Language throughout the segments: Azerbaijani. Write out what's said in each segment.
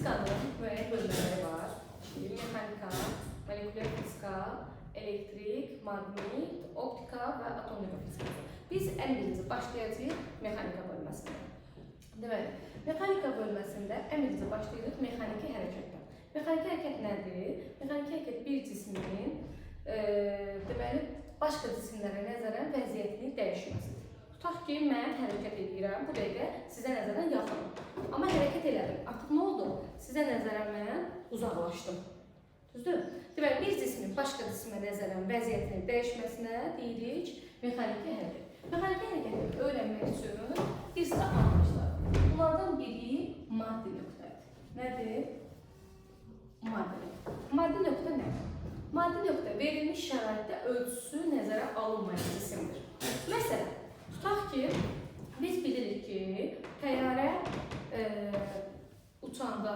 Fizikanın müəyyən bölmələri var. Mexanika, molekulyar fizika, elektrik, maqnit, optika və atomika fizikası. Biz ən birinci başlayacağıq mexanika bölməsində. Deməli, mexanika bölməsində ən birinci başlayırıq mexaniki hərəkətdən. Mexaniki hərəkət nədir? Mexaniki hərəkət bir cismin deməli, başqa cisimlərə nəzərən vəziyyətini dəyişməsidir. Tutaq ki, mən hərəkət edirəm, bu dəqiqə sizə nəzərən yaxınım. Amma hərəkət elədim. Artıq nə oldu? Sizə nəzərən mən uzaqlaşdım. Düzdür? Deməli, bir cismin başqa cismə nəzərən vəziyyətini dəyişməsinə deyirik mexaniki hərəkət. Mexaniki hərəkəti öyrənmək üçün bir sıra anlayışlar. Bunlardan biri maddi nöqtədir. Nədir? Maddi nöqtə. Maddi nöqtə nədir? Maddi nöqtə verilmiş şəraitdə ölçüsü nəzərə alınmayan cisimdir. Məsələn, tutaq ki, biz bilirik ki, təyyarə uçanda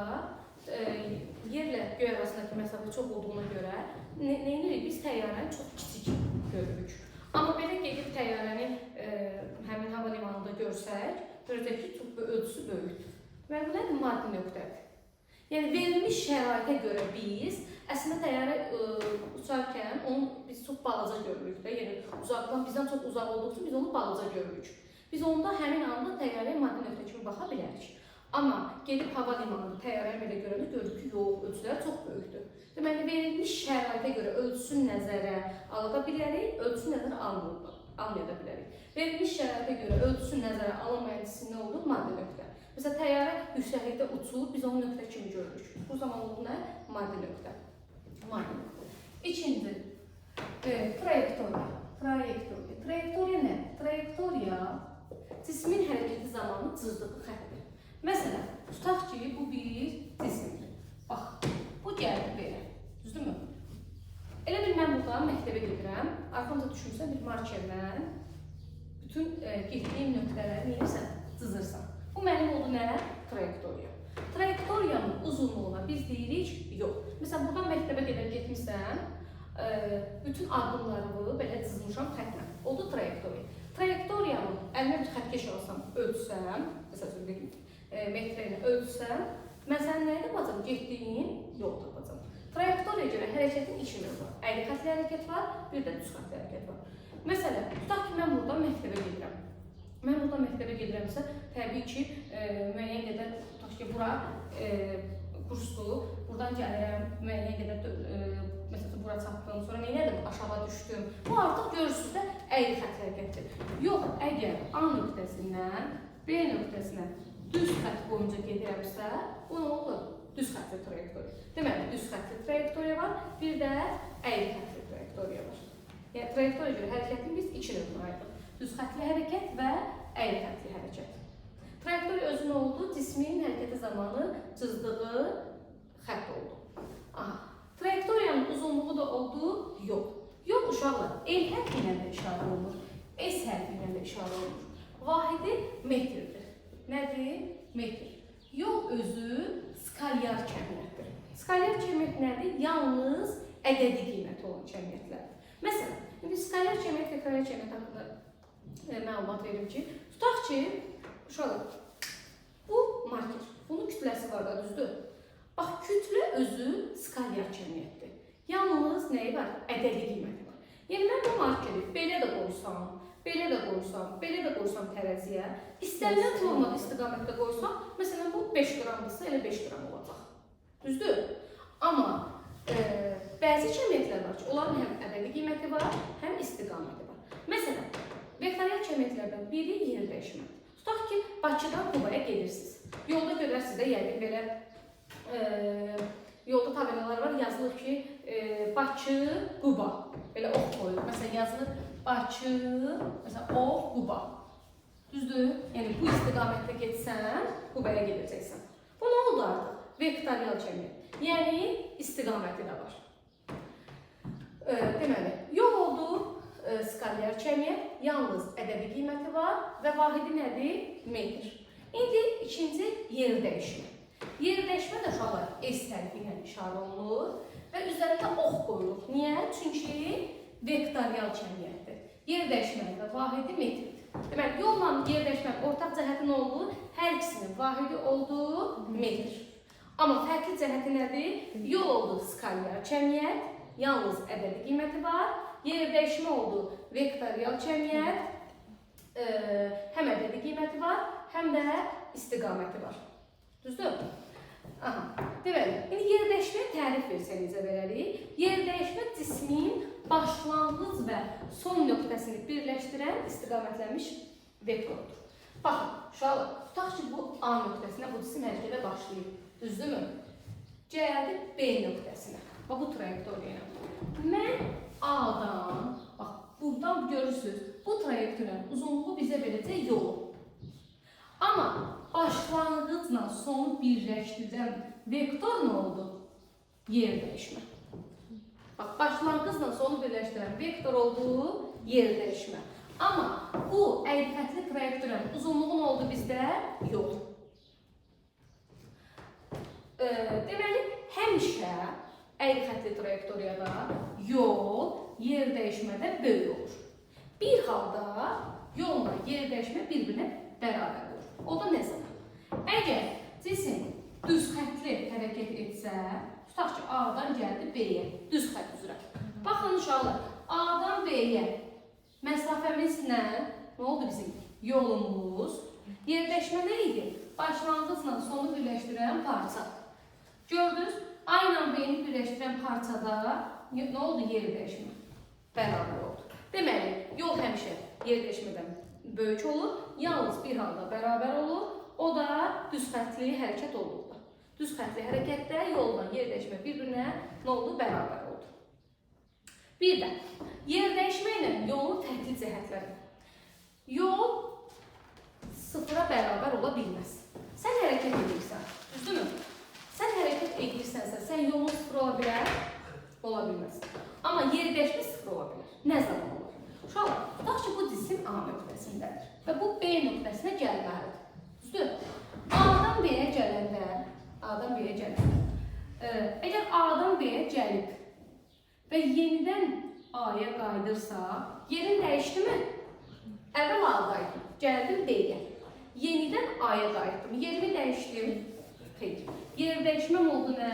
yerlə göy arasındakı məsafə çox olduğuna görə neyinirik? Biz təyyarəni çox kiçik görürük. Amma belə gedib təyyarəni həmin hava limanında görsək, görəcək ki, ölçüsü böyükdür. Və bu nədir? Maddi nöqtədir. Yəni, verilmiş şəraitə görə biz əslində təyyarə uçarkən onu biz çox balaca görürük də, yəni uzaqdan bizdən çox uzaq olduqca biz onu balaca görürük. Biz onda həmin anda təyyarəyə maddi nöqtə kimi baxa bilərik. Amma gedib hava limanında təyyarəni belə görəndə görürük ki, yox, ölçüləri çox böyükdür. Deməli, verilmiş şəraitə görə ölçüsünü nəzərə ala bilərik, ölçüsünü nəzərə almaya da bilərik. Verilmiş şəraitə görə ölçüsünü nəzərə alınmayan cisim nə olur? Maddi nöqtə. Məsələn, təyyarə yüksəklikdə uçur, biz onu nöqtə kimi görürük. Bu zaman olur nə? Maddi nöqtə. Maddi nöqtə. İkinci, trayektoriya. Trayektoriya nə? Trayektoriya cismin hərəkəti zamanı cızdığı xəttir. Məsələn, tutaq ki, bu bir cisimdir. Bax, bu gəlir belə. Düzdürmü? Elə bil mən buradan məktəbə gedirəm. Arxamda düşünürsən bir markerlə bütün getdiyim nöqtələri neyirsən? Cızırsan. Bu mənim oldu nə? Trayektoriya. Trayektoriyanın uzunluğuna biz deyirik, yox. Məsələn, buradan məktəbə getmişsən, bütün addımlarımı belə cızmışam xətlə. Oldu trayektoriya. Trayektoriyanın əlimə bir xətkeş alsam, ölçsəm, məsələn, metrə ilə ölçsəm, mən sənin nəyə tapacam? Getdiyin yol tapacam. Trayektoriyaya görə hərəkətin iki növ var. Əyri xətli hərəkət var, bir də düz xətli hərəkət var. Məsələn, tutaq ki, mən buradan məktəbə gedirəm. Mən buradan məktəbə gedirəmsə, təbii ki, müəyyən qədər, tutaq ki, bura kursdur, buradan gəlirəm, müəyyən qədər, məsələn, bura çatdım, sonra neylədim? Aşağı düşdüm. Bu artıq görürsünüz də əyri xətli hərəkətdir. Yox, əgər A nöqtəsindən B nöqtəsinə düz xət boyunca gedirəmsə, bu nə olur? Düz xətli trayektoriya. Deməli, düz xətli trayektoriya var, bir də əyri xətli trayektoriya var. Yəni, trayektoriya görə hərəkətin biz iki növünə ayırıq. Düz xətli hərəkət və əyri xətli hərəkət. Trayektoriya özü nə oldu? Cismin hərəkəti zamanı cızdığı xətt oldu. Aha. Trayektoriyanın uzunluğu da oldu? Yox. Yox, uşaqlar, el hərfi ilə də işarə olunur, S hərfi ilə də işarə olunur. Vahidi metrdir. Nədir? Metr. Yol özü skalyar kəmiyyətdir. Skalyar kəmiyyət nədir? Yalnız ədədi qiyməti olan kəmiyyətlərdir. Məsələn, indi skalyar kəmiyyət və karyar kəmiyyət haqqında məlumat verim ki, tutaq ki, uşaqlar, bu marker, bunun kütləsi var da, düzdür? Bax, kütlə özü skalyar kəmiyyətdir. Yalnız nəyi var? Ədədi qiyməti var. Yəni, mən bu markeri belə də qoysam, belə də qoysam, belə də qoysam tərəziyə, istənilən formada istiqamətdə qoysam, məsələn, bu 5 qramdırsa, elə 5 qram olacaq. Düzdür? Amma bəzi kəmiyyətlər var ki, onların həm ədədi qiyməti var, həm istiqaməti var. Məsələn, vektorial kəmiyyətlərdən biri yer dəyişmədir. Tutaq ki, Bakıdan Qubaya gedirsiniz. Yolda görərsiniz də, yəqin belə yolda tabelalar var, yazılır ki, Bakı, Quba. Belə ox qoyulur. Məsələn, yazılır Bakı, məsələn, ox, Quba. Düzdür? Yəni, bu istiqamətdə getsən, Qubaya gedəcəksən. Bu nə oldu artıq? Vektorial kəmiyyət. Yəni, istiqaməti də var. Deməli, yol oldu skalyar kəmiyyət, yalnız ədədi qiyməti var və vahidi nədir? Metr. İndi ikinci yer dəyişmə. Yer dəyişmə də uşaqlar S hərfi ilə işarə olunur və üzərində ox qoyulur. Niyə? Çünki vektorial kəmiyyətdir. Yer dəyişmənin də vahidi metrdir. Deməli, yolla yer dəyişmənin ortaq cəhəti nə olur? Hər ikisinin vahidi olduğu metr. Amma fərqli cəhəti nədir? Yol oldu skalyar cəmiyyət, yalnız ədədi qiyməti var. Yer dəyişmə oldu vektorial cəmiyyət, həm ədədi qiyməti var, həm də istiqaməti var. Düzdür? Aha. Deməli, indi yer dəyişməyə tərif versənizə verərik. Yer dəyişmə cismin başlanğıc və son nöqtəsini birləşdirən istiqamətlənmiş vektordur. Baxın, uşaqlar, tutaq ki, bu A nöqtəsinə bu cisim hərəkətə başlayır. Düzdürmü? Gəldi B nöqtəsinə. Bax, bu trayektoriya ilə. Mən A-dan, bax, buradan görürsünüz, bu trayektoriyanın uzunluğu bizə verəcək yolu. Amma başlanğıcla sonu birləşdirən vektor nə oldu? Yer dəyişmə. Bax, başlanğıcla sonu birləşdirən vektor oldu, yer dəyişmə. Amma bu əyri-xətli trayektoriyanın uzunluğu nə oldu bizdə? Yol. Deməli, həmişə əyri-xətli trayektoriyada yol yer dəyişmədə böyük olur. Bir halda yolla yer dəyişmə bir-birinə bərabər olur. O da nə zaman? Əgər cisim düz xətli hərəkət etsə, tutaq ki, A-dan gəldi B-yə, düz xət üzrə. Baxın, uşaqlar, A-dan B-yə məsafəmiz nə? Nə oldu bizim yolumuz? Yer dəyişmə nə idi? Başlanğıcla sonu birləşdirən parça. Gördünüz, A ilə B-ni birləşdirən parçada nə oldu? Yer dəyişmə. Bərabər oldu. Deməli, yol həmişə yer dəyişmədən böyük olur, yalnız bir halda bərabər olur, o da düz xətli hərəkət olurdu. Düz xətli hərəkətdə yolla yer dəyişmə bir-birinə nə oldu? Bərabər oldu. Bir də, yer dəyişmə ilə yolun fərqli cəhətləri. Yol sıfıra bərabər ola bilməz. Sən hərəkət edirsən, düzdürmü? Sən hərəkət edirsənsə, sən yolun sıfır ola bilər, ola bilməz. Amma yer dəyişmə sıfır ola bilər. Nə zaman olur? Uşaqlar, tutaq ki, bu cisim A nöqtəsindədir və bu B nöqtəsinə gəlməlidir. Düzdür? A-dan B-yə gələndə, əgər A-dan B-yə gəlib və yenidən A-ya qaydırsa, yerin dəyişdimi? Əvvəl A-daydım, gəldim D-yə. Yenidən A-ya qayıtdım, yerimi dəyişdim. Xeyr. Yer dəyişməm oldu nə?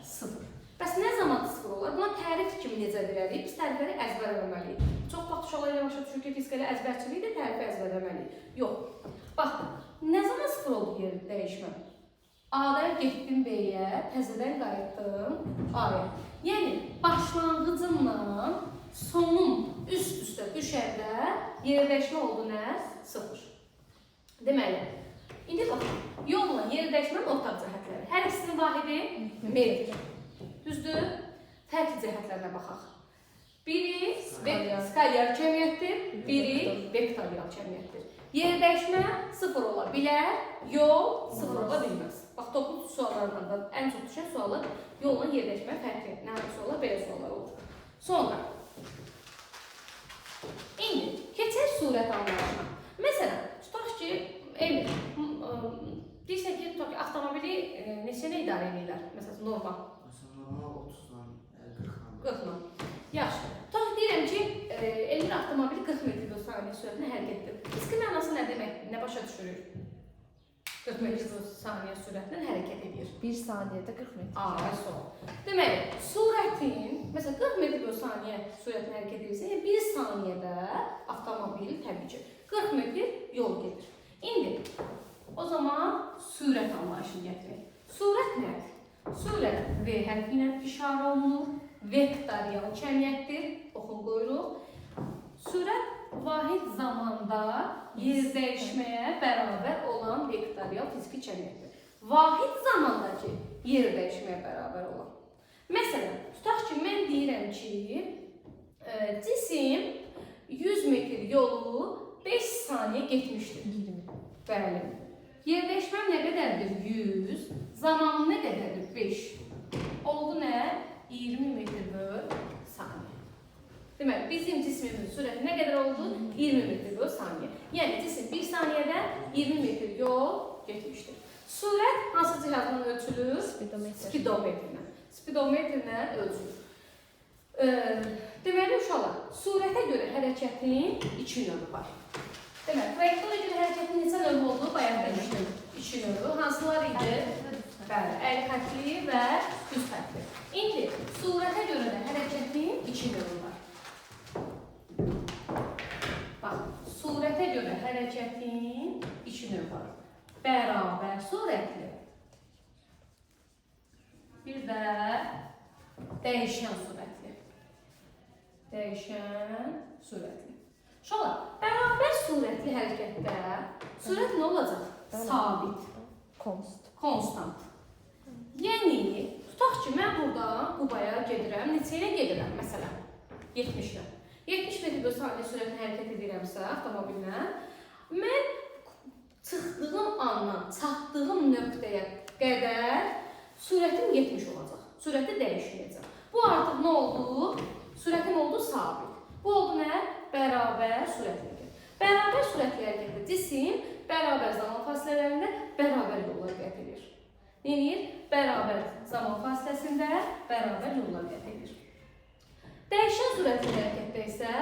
Sıfır. Bəs nə zaman sıfır olar? Buna tərif kimi necə verərik? Biz tərifləri əzbər eləməliyik. Çox vaxt uşaqlar ilə başa düşür ki, fizikəli əzbərçilik də tərifi əzbər eləməliyik. Yox. Baxın, nə zaman sıfır oldu yer dəyişməm? A-dan getdim B-yə, təzədən qayıtdım A-ya. Yəni, başlanğıcımla sonum üst-üstə düşəndə yer dəyişmə oldu nə? Sıfır. Deməli, indi baxın, yolla yer dəyişmənin ortaq cəhətləri. Hər ikisinin vahidi metr. Düzdür? Fərqli cəhətlərinə baxaq. Biri skalyar cəmiyyətdir, biri vektorial cəmiyyətdir. Yer dəyişmə sıfır ola bilər, yol sıfır ola bilməz. Bax, toplu suallarından da ən çox düşən suallar yolla yer dəyişmə fərqli. Nə suallar, belə suallar olur. Sonra, indi keçək surət anlayışına. Məsələn, tutaq ki, Emir, deyirsən ki, tutaq ki, avtomobili neçənə idarə edirlər? Məsələn, normal. Normal 30-dan 40-dan. Yaxşı. Tutaq deyirəm ki, Emir avtomobili 40 metr/saniyə sürətlə hərəkət edir. Fiziki mənası nə deməkdir? Nə başa düşürük? 40 metr/saniyə sürətlə hərəkət edir. 1 saniyədə 40 metr. Sol. Deməli, sürətin, məsələn 40 metr/saniyə sürətlə hərəkət edirsə, yəni 1 saniyədə avtomobil təbii ki 40 metr yol gedir. İndi o zaman sürət anlayışını gətirək. Sürət nədir? Sürət V hərfi ilə işarə olunur. Vektorial cəmiyyətdir. Oxun qoyuruq. Sürət vahid zamanda yer dəyişməyə bərabər olan vektorial fiziki cəmiyyətdir. Vahid zamandakı yer dəyişməyə bərabər olan. Məsələn, tutaq ki, mən deyirəm ki, cisim 100 metr yolu 5 saniyə getmişdir. 20. Bəli. Yer dəyişməm nə qədərdir? 100. Zamanı nə qədərdir? 5. Oldu nə? 20 metr/saniyə. Deməli, bizim cismimizin sürəti nə qədər oldu? 20 metr/saniyə. Yəni, cisim 1 saniyədə 20 metr yol getmişdir. Sürət hansı cihazla ölçülür? Spidometrlə. Spidometrlə ölçülür. Deməli, uşaqlar, sürətə görə hərəkətin 2 növü var. Deməli, trayektoriya görə hərəkətin neçə növü oldu? Bayaq demişdim. 2 növü. Hansılar idi? Bəli, əyri xəttli və düz xəttli. İndi surətə görə də hərəkətin iki növü var. Bax, surətə görə hərəkətin iki növü var. Bərabər surətli. Bir də dəyişən surətli. Dəyişən surətli. Uşaqlar, bərabər surətli hərəkətdə surət nə olacaq? Sabit. Konstant. Yəni, tutaq ki, mən buradan Qubaya gedirəm. Neçə ilə gedirəm? Məsələn, 70 ilə. 70 metr bölü saniyə sürətlə hərəkət edirəmsə avtomobillə, mən çıxdığım andan çatdığım nöqtəyə qədər sürətim 70 olacaq. Sürəti dəyişməyəcək. Bu artıq nə oldu? Sürətim oldu sabit. Bu oldu nə? Bərabər sürətli hərəkət. Bərabər sürətli hərəkətdə cisim bərabər zaman fasilələrində bərabər yollar qət edir. Neyir? Bərabər zaman fasiləsində bərabər yollar qət edir. Dəyişən sürətli hərəkətdə isə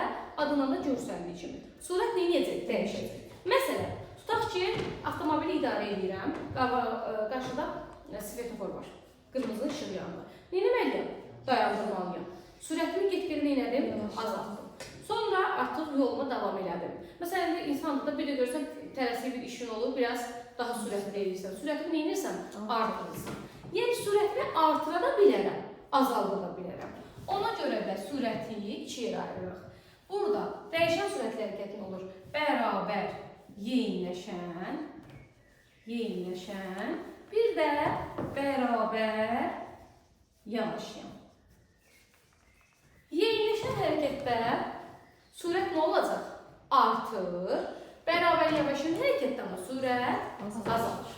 adından da görsəndiyi kimi sürət neyəcək? Dəyişəcək. Məsələn, tutaq ki, avtomobili idarə edirəm, qarşıda svetofor var, qırmızı işıq yanır. Neyləməliyəm? Dayandırmalıyam. Sürətimi get-gedə neylədim? Azaltdım. Sonra artıq yoluma davam elədim. Məsələn, insanda da bir də görürsən, tələsik bir işin olur, biraz daha sürətli edirsən. Sürətimi neyirsən? Artırırsan. Yəni, sürətimi artıra da bilərəm, azalda da bilərəm. Ona görə də sürəti ikiyə ayırırıq. Burada dəyişən sürətli hərəkətin olur. Bərabər yeyinləşən, bir də bərabər yanaşan. Yeyinləşən hərəkətdə sürət nə olacaq? Artır. Bərabər yanaşan hərəkətdə amma sürət azalır.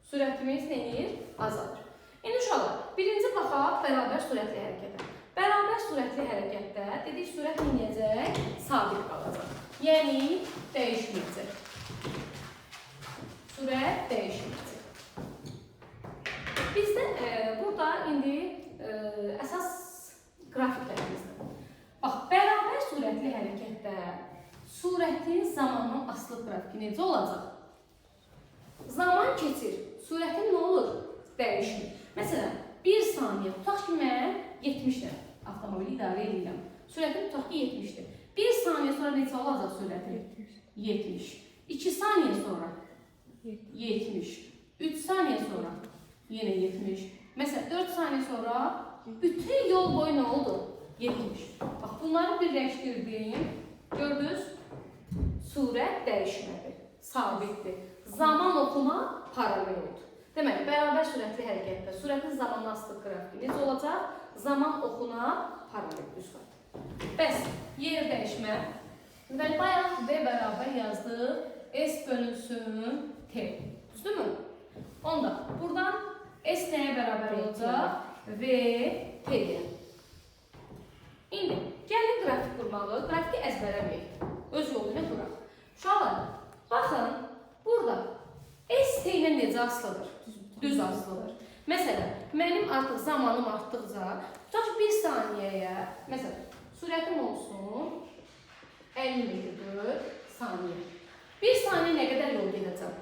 Sürətimiz neyir? Azalır. İndi uşaqlar, birinci baxaq bərabər sürətli hərəkətə. Bərabər sürətli hərəkətdə dedik, sürət neyəcək? Sabit qalacaq. Yəni, dəyişməyəcək. Sürət dəyişməyəcək. Bizdə burada indi əsas qrafiklərimizdir. Bax, bərabər sürətli hərəkətdə sürətin zamandan asılı qrafiki necə olacaq? Zaman keçir. Sürətin nə olur? Dəyişmir. Məsələn, 1 saniyə, tutaq ki, mən 70-dən avtomobili idarə edirəm. Sürətim tutaq ki, 70-dir. 1 saniyə sonra necə olacaq sürəti? 70. 2 saniyə sonra 70. 3 saniyə sonra yenə 70. Məsələn, 4 saniyə sonra bütün yol boyu nə oldu? 70. Bax, bunları birləşdirdim. Gördünüz? Sürət dəyişmədir. Sabitdir. Zaman oxuma paralel oldu. Deməli, bərabər sürətli hərəkətdə sürətin zamanla asılı qrafiki necə olacaq? Zaman oxuna paralel düz xətt. Bəs, yer dəyişmə. Deməli, bayaq V bərabər yazdıq. S bölünsün T. Düzdürmü? Onda buradan S nəyə bərabər olacaq? V T-yə. İndi, gəlin qrafik qurmalı. Qrafiki əzbərləməyək. Öz yolu ilə quraq. Uşaqlar, baxın, burada S T ilə necə asılıdır? Düz asılıdır. Məsələn, mənim artıq zamanım artdıqca, tutaq 1 saniyəyə, məsələn, sürətim olsun 50 metr saniyə. 1 saniyə nə qədər yol gedəcəm?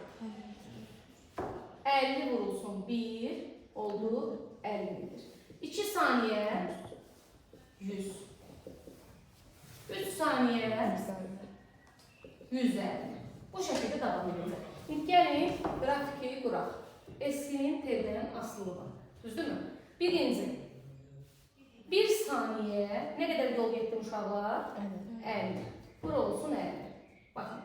50 vurulsun 1, oldu 50 metr. 2 saniyə 100. 3 saniyə 150. Bu şəkildə davam edəcək. İndi gəlin, qrafiki quraq. S-in T-dən asılıdır. Düzdürmü? Birinci, 1 saniyə nə qədər yol getdim uşaqlar? 50. Bura olsun 50. Baxın.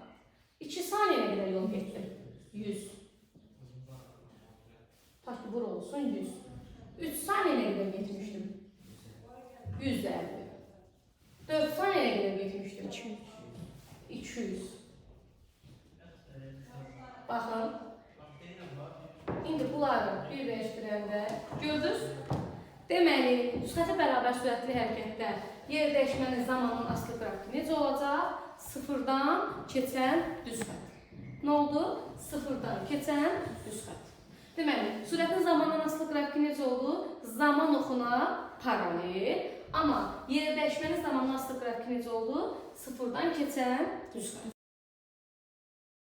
2 saniyə nə qədər yol getdim? 100. Taş ki, bura olsun 100. 3 saniyə nə qədər getmişdim? 150. 4 saniyə nə qədər getmişdim? 200. Baxın. İndi bunları birləşdirəndə gördünüz? Deməli, sürətə bərabər sürətli hərəkətdə yer dəyişmənin zamanın asılı qrafiki necə olacaq? Sıfırdan keçən düz xətt. Nə oldu? Sıfırdan keçən düz xətt. Deməli, sürətin zamanın asılı qrafiki necə oldu? Zaman oxuna paralel. Amma yer dəyişmənin zamanın asılı qrafiki necə oldu? Sıfırdan keçən düz xətt.